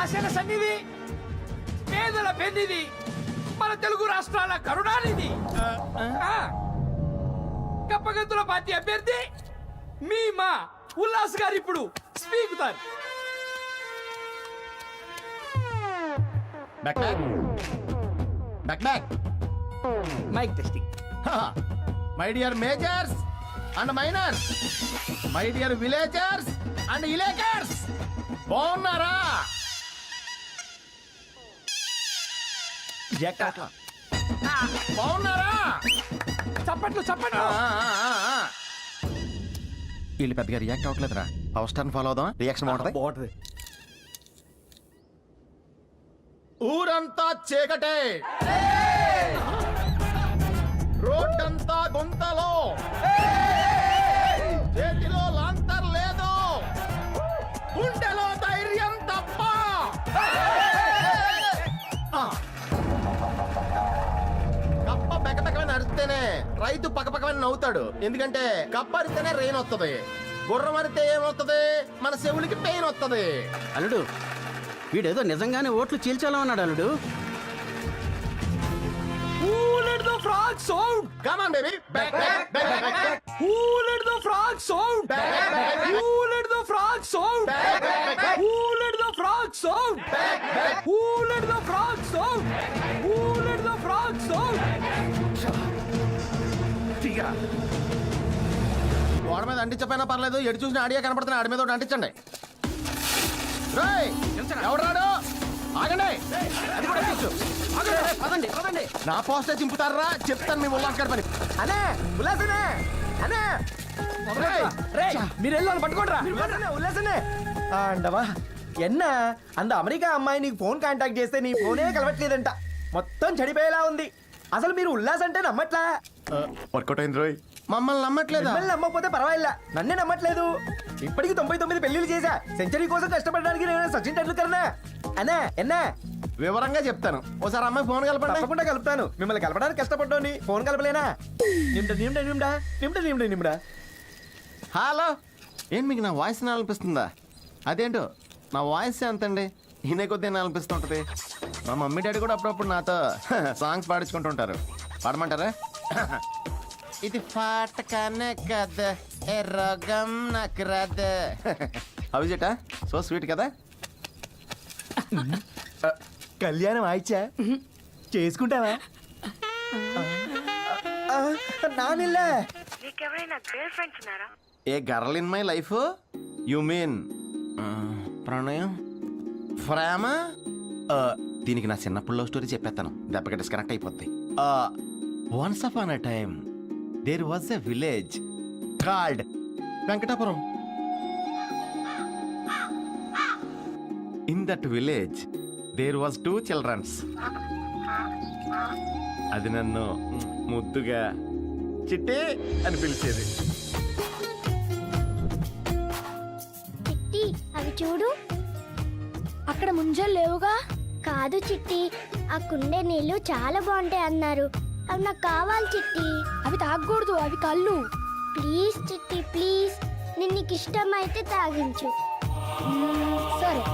ఆశల సన్నిధి, పేదల పెన్నిది, మన తెలుగు రాష్ట్రాల కరుణానిధి, కప్పగంతుల పార్టీ అభ్యర్థి మీ మా ఉల్లాస్ గారు ఇప్పుడు స్పీకుతారు. Mike testing. My dear majors and minors, my dear villagers and ఇలేకర్స్, బాగున్నారా? బాగున్నారా? చప్పట్లు చప్పట్లు. వీళ్ళు పెద్దగా రియాక్ట్ అవ్వట్లేదురా. పవర్ స్టార్ ఫాలో అవుదాం, రియాక్షన్ బాగుంటది. బాగుంటది. ఊరంతా చీకటే, రోడ్డంతా గుంతలో, చేతిలో లాంతర్ లేదు, గుండెలో ధైర్యం తప్ప. కప్ప బెకబెకమని అరిస్తేనే రైతు పక్కపక్కమని నవ్వుతాడు. ఎందుకంటే కప్ప అరిస్తేనే రెయిన్ వస్తుంది, గుర్రం అరిస్తే ఏమవుతుంది? మన చెవులకి పెయిన్ వస్తుంది. అల్లుడు, వీడేదో నిజంగానే ఓట్లు చీల్చాలన్నాడు అల్లుడు. Who let the frog sound? Come on, baby. Back. Who let the frog sound? Back. Who let the frog sound? Back. Who let the frog sound? Who let the frog sound? Who let the frog sound? గోడ మీద అంటించపోయినా పర్లేదు, ఎటు చూసిన audio కనపడుతున్నా, ఆడి మీద ఒకటి అంటించండి. రేయ్, ఎవడు రాడు? ఆగండి. అది కూడా ఎక్కించు. పదండి పదండి. నా పోస్టే చింపుతారా? చెప్తాను మీ ఉల్లాస్ గారి పని. అనే ఉల్లాసనే అనే రేయ్, మీరు వెళ్ళాలి పట్టుకోండి రా. ఉల్లాసనే అండవా ఎన్న అంద అమెరికా అమ్మాయి నీకు ఫోన్ కాంటాక్ట్ చేస్తే నీ ఫోనే కలవట్లేదంట, మొత్తం చెడిపోయేలా ఉంది. అసలు మీరు ఉల్లాస్ అంటే నమ్మట్లా? వర్కౌట్ అయింది రోయ్. మమ్మల్ని నమ్మట్లేదా? మిమ్మల్ని నమ్మకపోతే పర్వాలేదు, నన్నే నమ్మట్లేదు. ఇప్పటికి 99 పెళ్లిళ్ళు చేశా. సెంచరీ కోసం కష్టపడడానికి నేను సచిన్ టెండూల్కర్నా? అన్నా ఎన్నా వివరంగా చెప్తాను. ఓసారి అమ్మాయి ఫోన్ కలపండి. తప్పకుండా కలుపుతాను. మిమ్మల్ని కలపడానికి కష్టపడ్డాని ఫోన్ కలపలేనా? నిమ్డా. హలో, ఏం మీకు నా వాయిస్ అనిపిస్తుందా? అదేంటో నా వాయిస్ ఎంతండి, ఈయన కొద్ది అనిపిస్తుంటది. మా మమ్మీ డాడీ కూడా అప్పుడప్పుడు నాతో సాంగ్స్ పాడించుకుంటుంటారు. పాడమంటారా? ఇది పాటకానే కదా, ఏ రోగం నాకు రాదు. అవిజేట సో స్వీట్ కదా. కళ్యాణం ఆయిచ్చా చేసుకుంటావా? నానిల్లా నీకెవరైనా గర్ల్ ఫ్రెండ్స్ ఉన్నారా? A girl in my life you mean ప్రణయం, ప్రేమ? దీనికి నా చిన్నప్పుడు లవ్ స్టోరీ చెప్పేస్తాను, దెబ్బకి డిస్కనెక్ట్ అయిపోద్ది. Once upon a time there was a village called Venkatapuram. In that village there was 2 childrens. అది నన్ను ముద్దుగా చిట్టి అని పిలిచేది. చిట్టి అవి చూడు, అక్కడ ముంజలు లేవుగా. కాదు చిట్టి, ఆ కుండే నీళ్లు చాలా బాగుంటాయి అన్నారు. అవి నాకు కావాలి చిట్టి. అవి తాగకూడదు, అవి కళ్ళు. ప్లీజ్ చిట్టి ప్లీజ్, నేను నీకు ఇష్టమైతే తాగించు. సరే.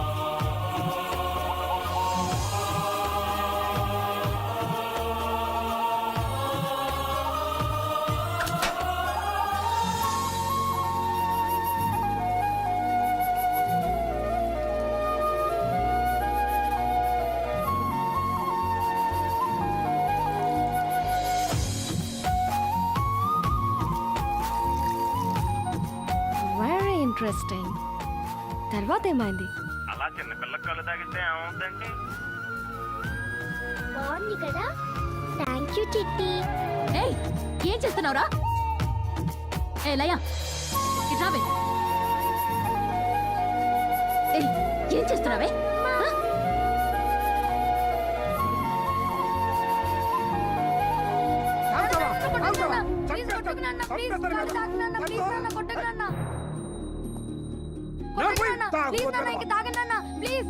ఇంట్రెస్టింగ్. తర్వాత ఏమైంది? అలా చిన్న పిల్ల కళ్ళు తాగితే ఏమవుతుందండి? బాగుంది కదా. థ్యాంక్ యూ చిట్టి. ఏయ్, ఏం చేస్తున్నావురా? ఏ లయ, ఇట్రావే. ఏయ్, ఏం చేస్తున్నావే? ప్లీజ్